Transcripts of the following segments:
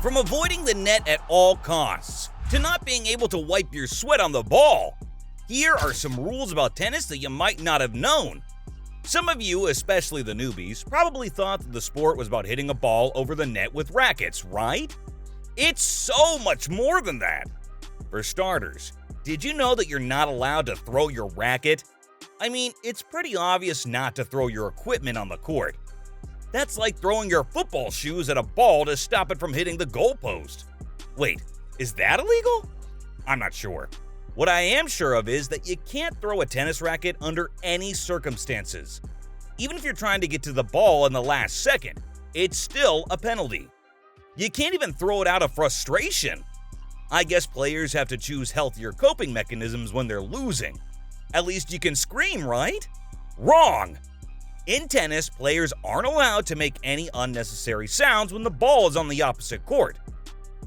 From avoiding the net at all costs, to not being able to wipe your sweat on the ball, here are some rules about tennis that you might not have known. Some of you, especially the newbies, probably thought that the sport was about hitting a ball over the net with rackets, right? It's so much more than that. For starters, did you know that you're not allowed to throw your racket? I mean, it's pretty obvious not to throw your equipment on the court. That's like throwing your football shoes at a ball to stop it from hitting the goalpost. Wait, is that illegal? I'm not sure. What I am sure of is that you can't throw a tennis racket under any circumstances. Even if you're trying to get to the ball in the last second, it's still a penalty. You can't even throw it out of frustration. I guess players have to choose healthier coping mechanisms when they're losing. At least you can scream, right? Wrong! In tennis, players aren't allowed to make any unnecessary sounds when the ball is on the opposite court.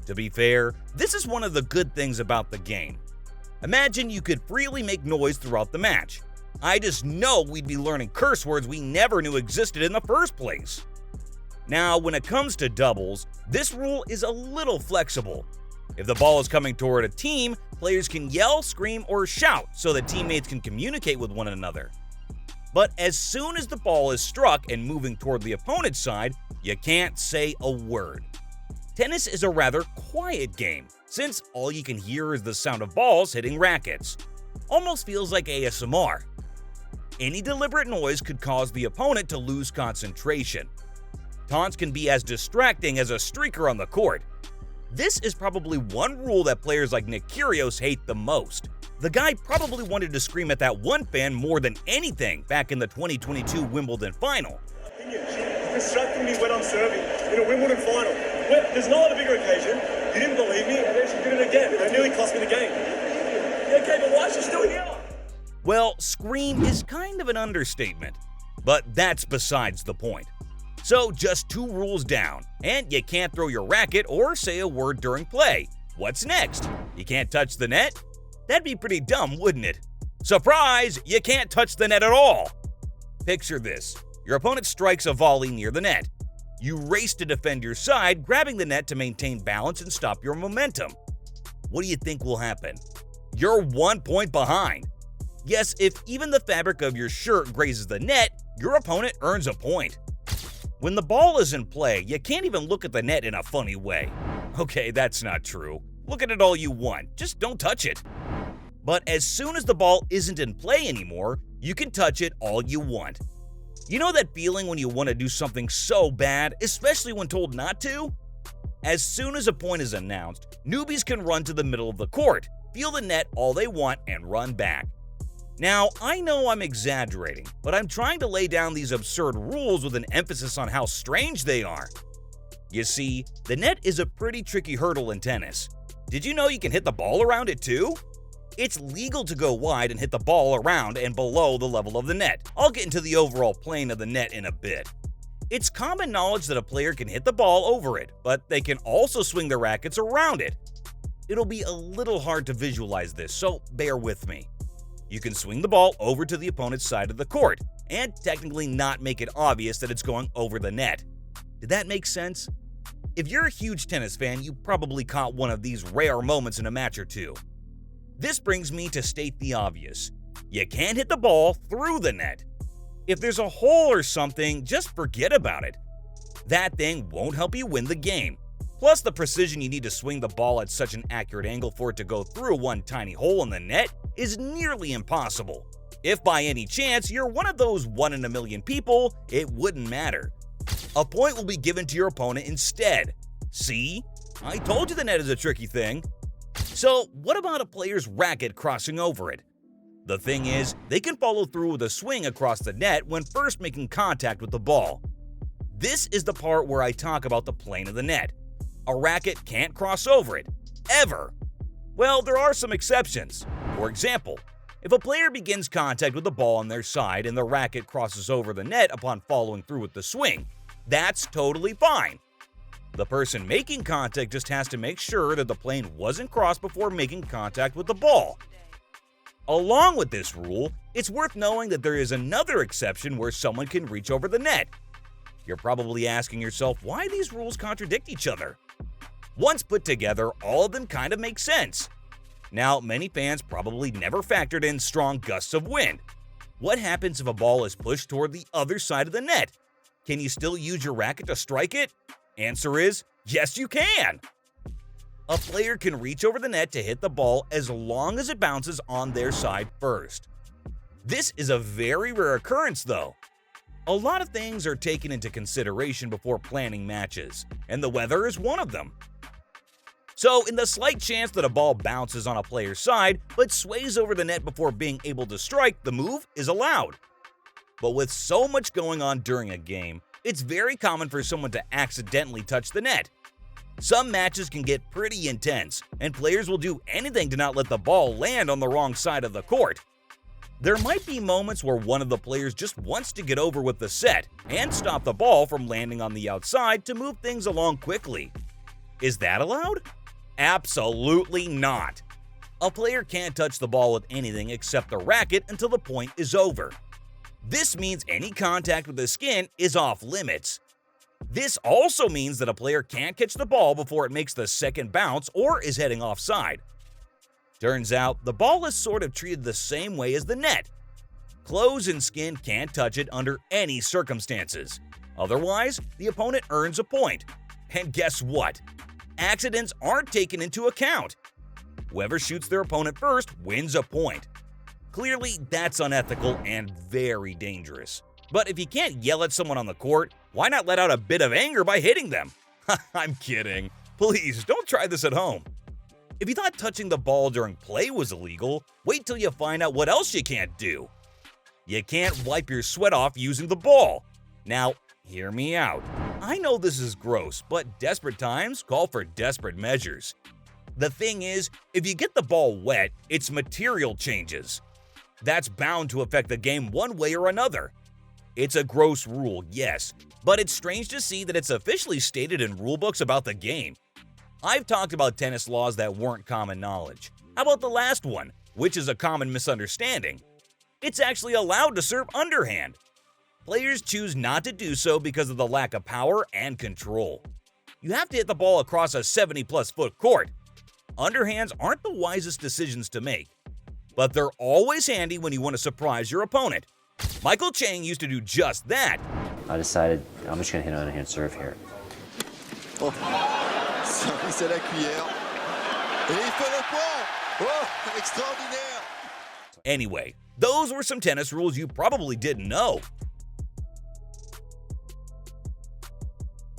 To be fair, this is one of the good things about the game. Imagine you could freely make noise throughout the match. I just know we'd be learning curse words we never knew existed in the first place. Now, when it comes to doubles, this rule is a little flexible. If the ball is coming toward a team, players can yell, scream, or shout so that teammates can communicate with one another. But as soon as the ball is struck and moving toward the opponent's side, you can't say a word. Tennis is a rather quiet game, since all you can hear is the sound of balls hitting rackets. Almost feels like ASMR. Any deliberate noise could cause the opponent to lose concentration. Taunts can be as distracting as a streaker on the court. This is probably one rule that players like Nick Kyrgios hate the most. The guy probably wanted to scream at that one fan more than anything back in the 2022 Wimbledon final. She's distracting me when I'm serving in a Wimbledon final. There's no other bigger occasion. You didn't believe me, and then she did it again. It nearly cost me the game. Yeah, okay, but why is she still here? Well, scream is kind of an understatement, but that's besides the point. So just 2 rules down, and you can't throw your racket or say a word during play. What's next? You can't touch the net? That'd be pretty dumb, wouldn't it? Surprise! You can't touch the net at all! Picture this. Your opponent strikes a volley near the net. You race to defend your side, grabbing the net to maintain balance and stop your momentum. What do you think will happen? You're 1 point behind. Yes, if even the fabric of your shirt grazes the net, your opponent earns a point. When the ball is in play, you can't even look at the net in a funny way. Okay, that's not true. Look at it all you want, just don't touch it. But as soon as the ball isn't in play anymore, you can touch it all you want. You know that feeling when you want to do something so bad, especially when told not to? As soon as a point is announced, newbies can run to the middle of the court, feel the net all they want, and run back. Now, I know I'm exaggerating, but I'm trying to lay down these absurd rules with an emphasis on how strange they are. You see, the net is a pretty tricky hurdle in tennis. Did you know you can hit the ball around it too? It's legal to go wide and hit the ball around and below the level of the net. I'll get into the overall plane of the net in a bit. It's common knowledge that a player can hit the ball over it, but they can also swing their rackets around it. It'll be a little hard to visualize this, so bear with me. You can swing the ball over to the opponent's side of the court, and technically not make it obvious that it's going over the net. Did that make sense? If you're a huge tennis fan, you probably caught one of these rare moments in a match or two. This brings me to state the obvious. You can't hit the ball through the net. If there's a hole or something, just forget about it. That thing won't help you win the game. Plus, the precision you need to swing the ball at such an accurate angle for it to go through one tiny hole in the net is nearly impossible. If by any chance you're one of those 1 in a million people, it wouldn't matter. A point will be given to your opponent instead. See? I told you the net is a tricky thing. So, what about a player's racket crossing over it? The thing is, they can follow through with a swing across the net when first making contact with the ball. This is the part where I talk about the plane of the net. A racket can't cross over it, ever. Well, there are some exceptions. For example, if a player begins contact with the ball on their side and the racket crosses over the net upon following through with the swing, that's totally fine. The person making contact just has to make sure that the plane wasn't crossed before making contact with the ball. Along with this rule, it's worth knowing that there is another exception where someone can reach over the net. You're probably asking yourself why these rules contradict each other. Once put together, all of them kind of make sense. Now, many fans probably never factored in strong gusts of wind. What happens if a ball is pushed toward the other side of the net? Can you still use your racket to strike it? Answer is, yes you can! A player can reach over the net to hit the ball as long as it bounces on their side first. This is a very rare occurrence though. A lot of things are taken into consideration before planning matches, and the weather is one of them. So, in the slight chance that a ball bounces on a player's side but sways over the net before being able to strike, the move is allowed. But with so much going on during a game, it's very common for someone to accidentally touch the net. Some matches can get pretty intense, and players will do anything to not let the ball land on the wrong side of the court. There might be moments where one of the players just wants to get over with the set and stop the ball from landing on the outside to move things along quickly. Is that allowed? Absolutely not. A player can't touch the ball with anything except the racket until the point is over. This means any contact with the skin is off limits. This also means that a player can't catch the ball before it makes the second bounce or is heading offside. Turns out, the ball is sort of treated the same way as the net. Clothes and skin can't touch it under any circumstances. Otherwise, the opponent earns a point. And guess what? Accidents aren't taken into account. Whoever shoots their opponent first wins a point. Clearly, that's unethical and very dangerous. But if you can't yell at someone on the court, why not let out a bit of anger by hitting them? I'm kidding. Please, don't try this at home. If you thought touching the ball during play was illegal, wait till you find out what else you can't do. You can't wipe your sweat off using the ball. Now, hear me out. I know this is gross, but desperate times call for desperate measures. The thing is, if you get the ball wet, its material changes. That's bound to affect the game one way or another. It's a gross rule, yes, but it's strange to see that it's officially stated in rulebooks about the game. I've talked about tennis laws that weren't common knowledge. How about the last one, which is a common misunderstanding? It's actually allowed to serve underhand. Players choose not to do so because of the lack of power and control. You have to hit the ball across a 70-plus foot court. Underhands aren't the wisest decisions to make, but they're always handy when you want to surprise your opponent. Michael Chang used to do just that. I decided I'm just going to hit an underhand serve here. Oh, c'est la cuillère. Et il fait le point. Oh, extraordinaire. Anyway, those were some tennis rules you probably didn't know.